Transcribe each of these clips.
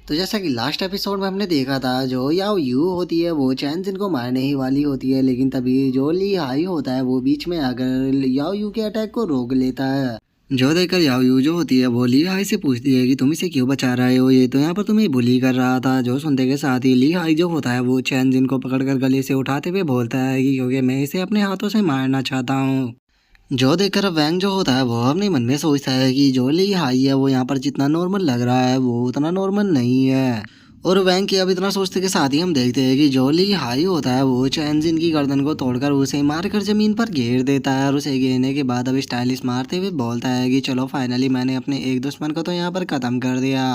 तो जैसा कि लास्ट एपिसोड में हमने देखा था, जो याओ यू होती है वो चैन जिन को मारने ही वाली होती है, लेकिन तभी जो ली हाई होता है वो बीच में आकर याओ यू के अटैक को रोक लेता है। जो देखकर याओ यू जो होती है वो ली हाई से पूछती है कि तुम इसे क्यों बचा रहे हो, ये तो यहाँ पर तुम्हें बुली कर रहा था। जो सुनते के साथ ही ली हाई जो होता है वो चैन जिन को पकड़कर गले से उठाते हुए बोलता है कि क्योंकि मैं इसे अपने हाथों से मारना चाहता हूँ। जो देखकर अब वैंग जो होता है वो अपने मन में सोचता है कि जो ली हाई है वो यहाँ पर जितना नॉर्मल लग रहा है वो उतना नॉर्मल नहीं है। और वैंग की अब इतना सोचते के साथ ही हम देखते हैं कि जो ली हाई होता है वो चैनजिन की गर्दन को तोड़कर उसे मारकर जमीन पर घेर देता है, और उसे घेरने के बाद अब स्टाइलिश मारते हुए बोलता है कि चलो फाइनली मैंने अपने एक दुश्मन को तो यहाँ पर खत्म कर दिया।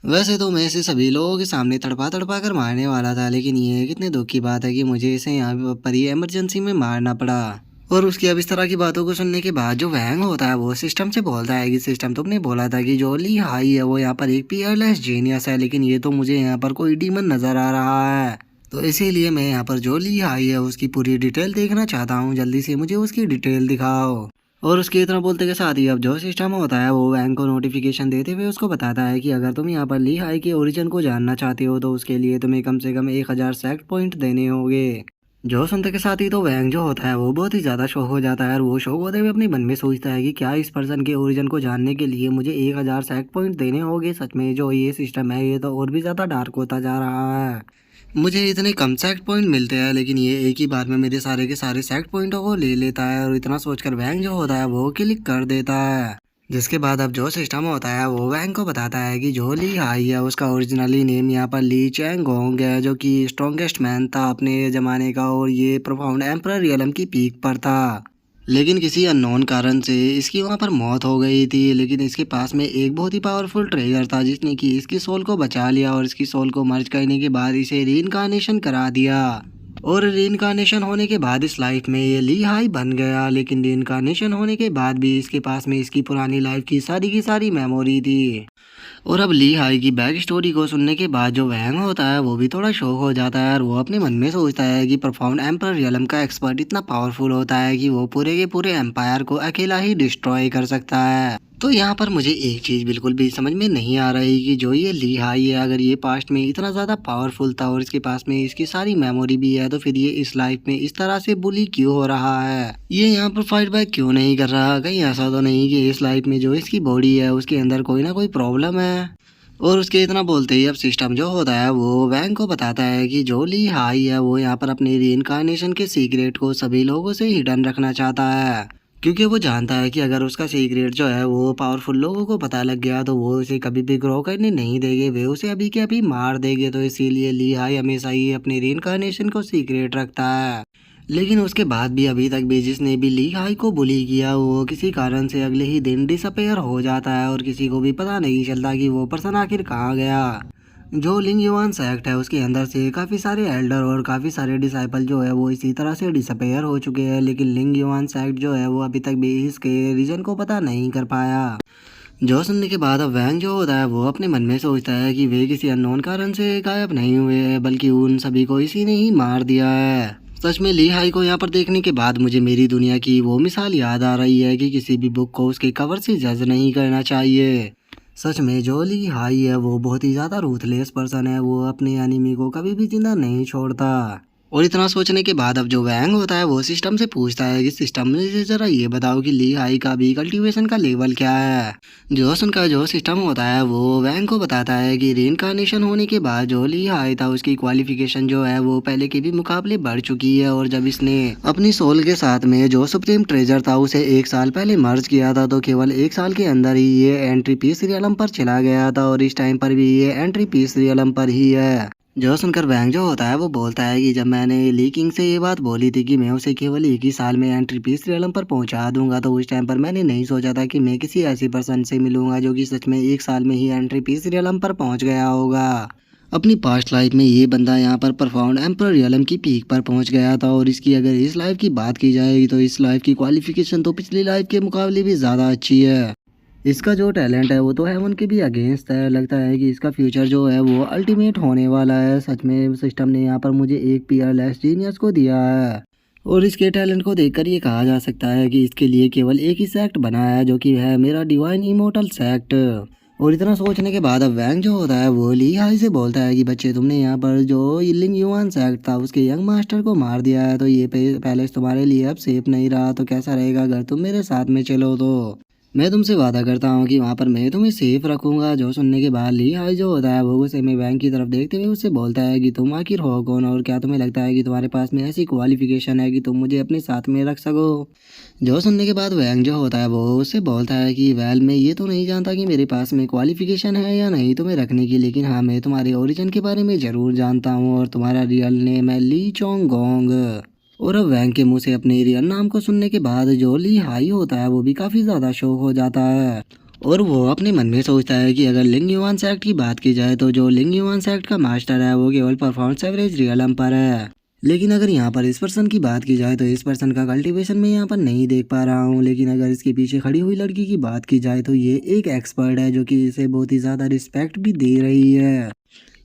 वैसे तो मैं इसे सभी लोगों के सामने तड़पा तड़पा कर मारने वाला था, लेकिन ये कितने दुख की बात है कि मुझे इसे यहाँ पर ही इमरजेंसी में मारना पड़ा। और उसकी अब इस तरह की बातों को सुनने के बाद जो वैंग होता है वो सिस्टम से बोलता है कि सिस्टम, तुमने बोला था कि जो ली हाई है वो यहाँ पर एक पीयरलेस जीनियस है, लेकिन ये तो मुझे यहाँ पर कोई डीमन नजर आ रहा है। तो इसीलिए मैं यहाँ पर जो ली हाई है उसकी पूरी डिटेल देखना चाहता हूँ, जल्दी से मुझे उसकी डिटेल दिखाओ। और उसके इतना बोलते के साथ ही अब जो सिस्टम होता है वो वैंग को नोटिफिकेशन देते हुए उसको बताता है कि अगर तुम यहाँ पर ली हाई के ओरिजिन को जानना चाहते हो तो उसके लिए तुम्हें कम से कम 1000 सेक्ट पॉइंट देने होंगे। जो सुनते के साथ ही तो वैंग जो होता है वो बहुत ही ज़्यादा शौक हो जाता है, और वो शौक होते हुए अपने मन में सोचता है कि क्या इस पर्सन के ओरिजिन को जानने के लिए मुझे 1000 सेक्ट पॉइंट देने होंगे। सच में जो ये सिस्टम है ये तो और भी ज़्यादा डार्क होता जा रहा है। मुझे इतने कम सेक्ट पॉइंट मिलते हैं, लेकिन ये एक ही बार में मेरे सारे के सारे सेक्ट पॉइंटों को ले लेता है, और इतना सोचकर वैंग जो होता है वो क्लिक कर देता है। जिसके बाद अब जो सिस्टम होता है वो वैंग को बताता है कि जो ली हाई है उसका ओरिजिनली नेम यहाँ पर ली चैंगोंग है, जो कि स्ट्रॉन्गेस्ट मैन था अपने ज़माने का, और ये प्रोफाउंड एम्परर रियलम की पीक पर था। लेकिन किसी अननोन कारण से इसकी वहाँ पर मौत हो गई थी, लेकिन इसके पास में एक बहुत ही पावरफुल ट्रेजर था जिसने कि इसकी सोल को बचा लिया, और इसकी सोल को मर्ज करने के बाद इसे रीइंकार्नेशन करा दिया। और रीइंकार्नेशन होने के बाद इस लाइफ में ये ली हाई बन गया, लेकिन रीइंकार्नेशन होने के बाद भी इसके पास में इसकी पुरानी लाइफ की सारी मेमोरी थी। और अब ली हाई की बैक स्टोरी को सुनने के बाद जो वैंग होता है वो भी थोड़ा शौक हो जाता है, और वो अपने मन में सोचता है कि प्रोफाउंड एम्पर रियलम का एक्सपर्ट इतना पावरफुल होता है कि वो पूरे के पूरे एम्पायर को अकेला ही डिस्ट्रॉय कर सकता है। तो यहाँ पर मुझे एक चीज़ बिल्कुल भी समझ में नहीं आ रही कि जो ये ली हाई है अगर ये पास्ट में इतना ज़्यादा पावरफुल था और इसके पास में इसकी सारी मेमोरी भी है, तो फिर ये इस लाइफ में इस तरह से बुली क्यों हो रहा है, ये यहाँ पर फाइट बैक क्यों नहीं कर रहा। कहीं ऐसा तो नहीं कि इस लाइफ में जो इसकी बॉडी है उसके अंदर कोई ना कोई प्रॉब्लम है। और उसके इतना बोलते ही अब सिस्टम जो होता है वो वैंग को बताता है कि जो ली हाई है वो यहाँ पर अपने रीइंकार्नेशन के सीक्रेट को सभी लोगों से हिडन रखना चाहता है, क्योंकि वो जानता है कि अगर उसका सीक्रेट जो है वो पावरफुल लोगों को पता लग गया तो वो उसे कभी भी ग्रो करने नहीं देंगे, वे उसे अभी के अभी मार देंगे। तो इसीलिए ली हाई हमेशा ही अपने रीइंकार्नेशन को सीक्रेट रखता है। लेकिन उसके बाद भी अभी तक भी जिसने भी ली हाई को बुली किया वो किसी कारण से अगले ही दिन डिसअपेयर हो जाता है, और किसी को भी पता नहीं चलता कि वो पर्सन आखिर कहाँ गया। जो लिंग युवान सेक्ट है उसके अंदर से काफ़ी सारे एल्डर और काफ़ी सारे डिसाइपल जो है वो इसी तरह से डिसअपेयर हो चुके हैं, लेकिन लिंग युवान सेक्ट जो है वो अभी तक भी इसके रीजन को पता नहीं कर पाया। जो सुनने के बाद अब वैंग जो होता है वो अपने मन में सोचता है कि वे किसी अननोन कारण से गायब नहीं हुए हैं, बल्कि उन सभी को इसी ने ही मार दिया है। सच में ली हाई को यहाँ पर देखने के बाद मुझे मेरी दुनिया की वो मिसाल याद आ रही है कि किसी भी बुक को उसके कवर से जज नहीं करना चाहिए। सच में जो ली हाई है वो बहुत ही ज़्यादा रूथलेस पर्सन है, वो अपने एनिमी को कभी भी जिंदा नहीं छोड़ता। और इतना सोचने के बाद अब जो वैंग होता है वो सिस्टम से पूछता है कि सिस्टम मुझे जरा ये बताओ कि ली हाई का भी कल्टीवेशन का लेवल क्या है। जो सुनकर जो सिस्टम होता है वो वैंग को बताता है कि रीइंकार्नेशन होने के बाद जो ली हाई था उसकी क्वालिफिकेशन जो है वो पहले के भी मुकाबले बढ़ चुकी है, और जब इसने अपनी सोल के साथ में जो सुप्रीम ट्रेजर था उसे 1 साल पहले मर्ज किया था, तो केवल 1 साल के अंदर ही ये एंट्री पीस रियलम पर चला गया था, और इस टाइम पर भी ये एंट्री पीस रियलम पर ही है। जो सुनकर वैंग जो होता है वो बोलता है कि जब मैंने ली किंग से ये बात बोली थी कि मैं उसे केवल एक ही साल में एंट्री पीस रियलम पर पहुंचा दूंगा, तो उस टाइम पर मैंने नहीं सोचा था कि मैं किसी ऐसी पर्सन से मिलूंगा जो कि सच में 1 साल में ही एंट्री पीस रियलम पर पहुंच गया होगा। अपनी पास्ट लाइफ में ये बंदा यहाँ पर परफाउंड एम्पर रियलम की पीक पर पहुंच गया था, और इसकी अगर इस लाइफ की बात की जाएगी तो इस लाइफ की क्वालिफिकेशन तो पिछली लाइफ के मुकाबले भी ज़्यादा अच्छी है। इसका जो टैलेंट है वो तो हेवन के भी अगेंस्ट है, लगता है कि इसका फ्यूचर जो है वो अल्टीमेट होने वाला है। सच में सिस्टम ने यहाँ पर मुझे एक पीयरलेस जीनियस को दिया है, और इसके टैलेंट को देखकर ये कहा जा सकता है कि इसके लिए केवल एक ही सेक्ट बना है, जो कि है मेरा डिवाइन इमोर्टल सेक्ट। और इतना सोचने के बाद अब वैंग जो होता है वो ली हाई से बोलता है कि बच्चे तुमने यहाँ पर जो लिंग युआन सेक्ट था उसके यंग मास्टर को मार दिया है, तो ये पैलेस तुम्हारे लिए अब सेफ नहीं रहा। तो कैसा रहेगा अगर तुम मेरे साथ में चलो, तो मैं तुमसे वादा करता हूँ कि वहाँ पर मैं तुम्हें सेफ रखूंगा। जो सुनने के बाद ली हाई जो होता है वो गुस्से में वैंग की तरफ देखते हुए उससे बोलता है कि तुम आखिर हो कौन, और क्या तुम्हें लगता है कि तुम्हारे पास में ऐसी क्वालिफिकेशन है कि तुम मुझे अपने साथ में रख सको। जो सुनने के बाद वैंग जो होता है वो उससे बोलता है कि वेल मैं ये तो नहीं जानता कि मेरे पास में क्वालिफिकेशन है या नहीं तुम्हें रखने की, लेकिन हाँ मैं तुम्हारे ओरिजिन के बारे में ज़रूर जानता हूँ और तुम्हारा रियल नेम है ली चोंग गोंग। और अब वैंग के मुंह से अपने रियल नाम को सुनने के बाद जो ली हाई होता है वो भी काफ़ी ज़्यादा शौक हो जाता है। और वो अपने मन में सोचता है कि अगर लिंग युआन सेक्ट की बात की जाए तो जो लिंग युआन सेक्ट का मास्टर है वो केवल परफॉर्मेंस एवरेज रियल एम्पर है, लेकिन अगर यहाँ पर इस पर्सन की बात की जाए तो इस पर्सन का कल्टीवेशन मैं यहाँ पर नहीं देख पा रहा हूँ। लेकिन अगर इसके पीछे खड़ी हुई लड़की की बात की जाए तो ये एक एक्सपर्ट है जो कि इसे बहुत ही ज़्यादा रिस्पेक्ट भी दे रही है।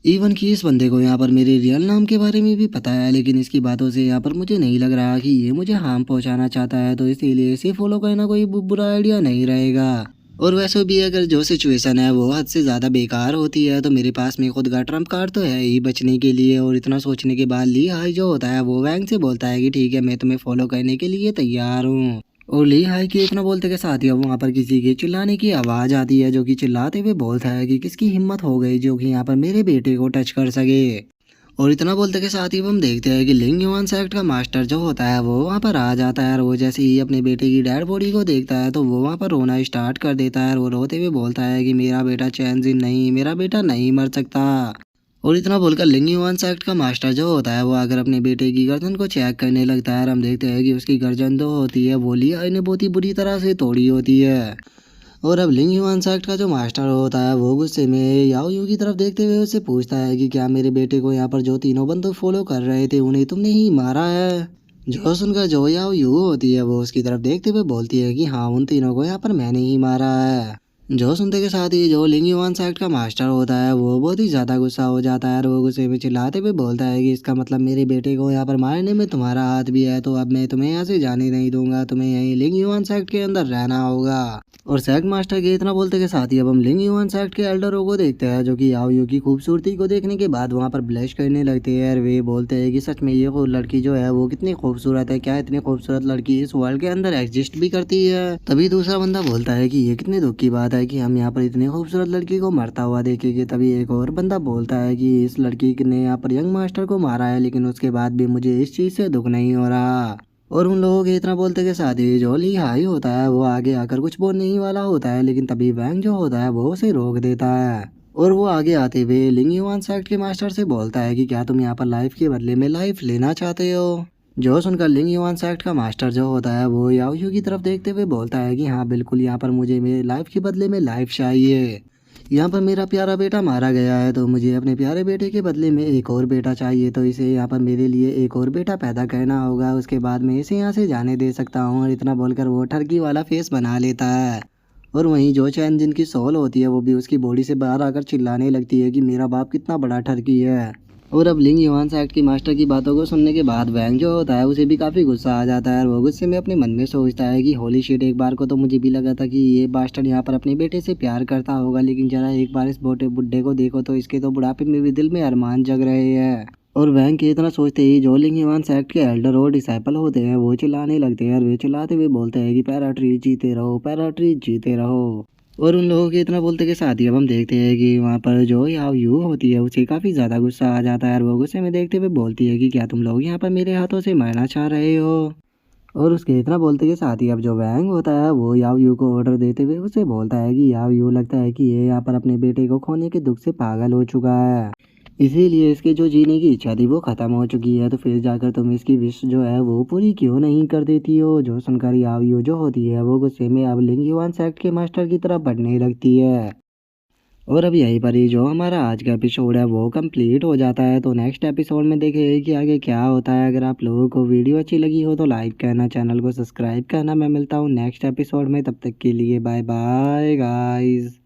इवन कि इस बंदे को यहाँ पर मेरे रियल नाम के बारे में भी पता है, लेकिन इसकी बातों से यहाँ पर मुझे नहीं लग रहा कि ये मुझे हार्म पहुँचाना चाहता है, तो इसीलिए इसे फॉलो करना कोई बुरा आइडिया नहीं रहेगा। और वैसे भी अगर जो सिचुएशन है वो हद से ज़्यादा बेकार होती है तो मेरे पास में खुद का ट्रम्प कार्ड तो है ही बचने के लिए। और इतना सोचने के बाद ली हाई जो होता है वो वैंग से बोलता है कि ठीक है मैं तुम्हें फॉलो करने के लिए तैयार हूँ। और ली हाई के इतना बोलते के साथ ही अब वहाँ पर किसी के चिल्लाने की आवाज़ आती है, जो कि चिल्लाते हुए बोलता है कि किसकी हिम्मत हो गई जो कि यहाँ पर मेरे बेटे को टच कर सके। और इतना बोलते के साथ ही हम देखते हैं कि लिंग युआन सेक्ट का मास्टर जो होता है वो वहाँ पर आ जाता है और वो जैसे ही अपने बेटे की डेड बॉडी को देखता है तो वो वहाँ पर रोना स्टार्ट कर देता है और वो रोते हुए बोलता है कि मेरा बेटा चैनजिन नहीं, मेरा बेटा नहीं मर सकता। और इतना बोलकर लिंग युआन सेक्ट का मास्टर जो होता है वो अगर अपने बेटे की गर्दन को चेक करने लगता है और हम देखते हैं कि उसकी गर्दन जो होती है वो लिया ने बहुत ही बुरी तरह से तोड़ी होती है। और अब लिंग युआन सेक्ट का जो मास्टर होता है वो गुस्से में याओ यू की तरफ देखते हुए उससे पूछता है कि क्या मेरे बेटे को यहाँ पर जो तीनों बंदूक फॉलो कर रहे थे उन्हें तुमने ही मारा है। जो सुनकर जो याओ यू होती है वो उसकी तरफ देखते हुए बोलती है कि हाँ उन तीनों को यहाँ पर मैंने ही मारा है। जो सुनते के साथ ही जो लिंग युआन सेक्ट का मास्टर होता है वो बहुत ही ज़्यादा गुस्सा हो जाता है और वो गुस्से में चिल्लाते हुए बोलता है कि इसका मतलब मेरे बेटे को यहाँ पर मारने में तुम्हारा हाथ भी है, तो अब मैं तुम्हें यहाँ से जाने नहीं दूंगा, तुम्हें यहीं लिंग युआन सेक्ट के अंदर रहना होगा। और सेक्ट मास्टर के इतना बोलते के साथ ही अब हम लिंग युआन सेक्ट के एल्डरों को देखते हैं जो कि याओ यू की खूबसूरती को देखने के बाद वहाँ पर ब्लश करने लगते हैं और वे बोलते हैं कि सच में ये लड़की जो है वो कितनी खूबसूरत है, क्या इतनी खूबसूरत लड़की इस वर्ल्ड के अंदर एग्जिस्ट भी करती है। तभी दूसरा बंदा बोलता है कि ये कितने दुख की बात है कि हम यहाँ पर इतनी खूबसूरत लड़की को मरता हुआ देखेंगे। तभी एक और बंदा बोलता है कि इस लड़की ने यहाँ पर यंग मास्टर को मारा है, लेकिन उसके बाद भी मुझे इस चीज़ से दुख नहीं हो रहा। और उन लोगों के इतना बोलते के साथ ही जो ली हाई होता है वो आगे आकर कुछ बोलने ही वाला होता है, लेकिन तभी वैंग जो होता है वो उसे रोक देता है। और वो आगे आते हुए लिंग युआन सेक्ट के मास्टर से बोलता है कि क्या तुम यहाँ पर लाइफ के बदले में लाइफ लेना चाहते हो। जो सुनकर लिंग युआन सेक्ट का मास्टर जो होता है वो याओ यू की तरफ देखते हुए बोलता है कि हाँ बिल्कुल, यहाँ पर मुझे मेरे लाइफ के बदले में लाइफ चाहिए। यहाँ पर मेरा प्यारा बेटा मारा गया है तो मुझे अपने प्यारे बेटे के बदले में एक और बेटा चाहिए, तो इसे यहाँ पर मेरे लिए एक और बेटा पैदा करना होगा, उसके बाद मैं इसे यहाँ से जाने दे सकता हूँ। और इतना बोलकर वो ठरकी वाला फेस बना लेता है। और वहीं जो चैन जिनकी सोल होती है वो भी उसकी बॉडी से बाहर आकर चिल्लाने लगती है कि मेरा बाप कितना बड़ा ठरकी है। और अब लिंग युआन सेक्ट की मास्टर की बातों को सुनने के बाद वैंग जो होता है उसे भी काफ़ी गुस्सा आ जाता है और वो गुस्से में अपने मन में सोचता है कि होली शिट, एक बार को तो मुझे भी लगा था कि ये बास्टर्ड यहाँ पर अपने बेटे से प्यार करता होगा, लेकिन जरा एक बार इस बोटे बुड्ढे को देखो तो इसके तो बुढ़ापे में भी दिल में अरमान जग रहे हैं। और वैंग के इतना सोचते ही जो लिंग युआन सेक्ट के एल्डर और डिसाइपल होते हैं वो चिल्लाने लगते हैं और वे चिल्लाते हुए बोलते हैं कि पैराट्रीज जीते रहो, पैराट्रीज जीते रहो। और उन लोगों के इतना बोलते के साथ ही अब हम देखते हैं कि वहाँ पर जो याओ यू होती है उसे काफ़ी ज़्यादा गुस्सा आ जाता है और वो गुस्से में देखते हुए बोलती है कि क्या तुम लोग यहाँ पर मेरे हाथों से मरना चाह रहे हो। और उसके इतना बोलते के साथ ही अब जो वैंग होता है वो याओ यू को ऑर्डर देते हुए उसे बोलता है कि याओ यू, लगता है कि ये यहाँ पर अपने बेटे को खोने के दुख से पागल हो चुका है, इसीलिए इसके जो जीने की इच्छा थी वो खत्म हो चुकी है, तो फिर जाकर तुम इसकी विश जो है वो पूरी क्यों नहीं कर देती हो। जो सुनकर याओ यू जो होती है वो गुस्से में अब लिंग युआन सेक्ट के मास्टर की तरफ बढ़ने लगती है। और अब यहीं पर ही जो हमारा आज का एपिसोड है वो कंप्लीट हो जाता है, तो नेक्स्ट एपिसोड में देखेंगे कि आगे क्या होता है। अगर आप लोगों को वीडियो अच्छी लगी हो तो लाइक करना, चैनल को सब्सक्राइब करना। मैं मिलता हूँ नेक्स्ट एपिसोड में, तब तक के लिए बाय बाय गाइस।